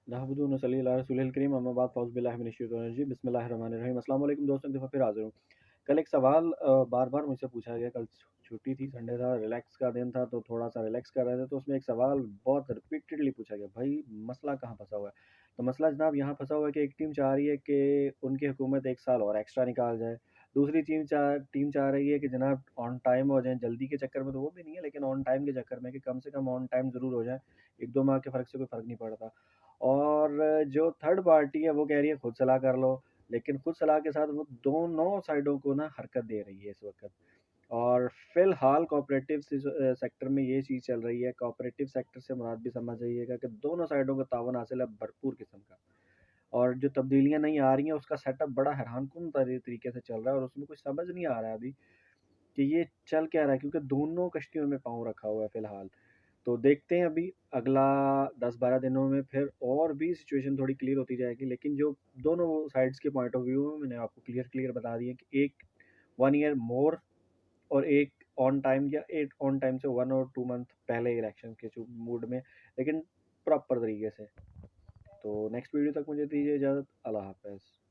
नहमदुहु व नसल्ली अला रसूलिल करीम अम्मा बाद फ़ौज़ बिल्लाहि मिनश शैतानिर रजीम बिस्मिल्लाहिर्रहमानिर्रहीम। अस्सलाम वालेकुम दोस्तों, एक दफ़ा फिर हाज़िर हूँ। कल एक सवाल बार-बार मुझसे पूछा गया। कल छुट्टी थी, संडे था, रिलैक्स का दिन था, तो थोड़ा-सा रिलैक्स कर रहे थे, तो उसमें एक सवाल बहुत रिपीटेडली पूछा गया, भाई मसला कहाँ फँसा हुआ है? तो मसला जनाब यहाँ फँसा हुआ है कि एक टीम चाह रही है कि उनकी हुकूमत 1 साल और एक्स्ट्रा निकाल जाए। दूसरी टीम चाह रही है कि जनाब ऑन टाइम हो जाएँ, जल्दी के चक्कर में तो वो भी नहीं है, लेकिन ऑन टाइम के चक्कर में कि कम से कम ऑन टाइम ज़रूर हो जाएँ। 1-2 माह के फ़र्क से कोई फ़र्क नहीं पड़ता। और जो थर्ड पार्टी है वो कह रही है खुद सलाह कर लो, लेकिन खुद सलाह के साथ वो दोनों साइडों को ना हरकत दे रही है इस वक़्त। और फ़िलहाल कोऑपरेटिव सेक्टर में ये चीज़ चल रही है। कोऑपरेटिव सेक्टर से मुराद भी समझ जाइएगा कि दोनों साइडों को ताउन हासिल है भरपूर किस्म का। और जो तब्दीलियाँ नहीं आ रही हैं उसका सेटअप बड़ा हैरानकुन तरीके से चल रहा है और उसमें कुछ समझ नहीं आ रहा है अभी कि ये चल क्या रहा है, क्योंकि दोनों कश्तियों में पाँव रखा हुआ है फ़िलहाल। तो देखते हैं अभी अगला 10-12 दिनों में फिर और भी सिचुएशन थोड़ी क्लियर होती जाएगी, लेकिन जो दोनों साइड्स के पॉइंट ऑफ व्यू है मैंने आपको क्लियर बता दिए कि एक 1 ईयर मोर और एक ऑन टाइम या 8 ऑन टाइम से 1 और 2 मंथ पहले इलेक्शन के जो मूड में, लेकिन प्रॉपर तरीके से। तो नेक्स्ट वीडियो तक मुझे दीजिए इजाज़त। अल्लाह हाफ़िज़।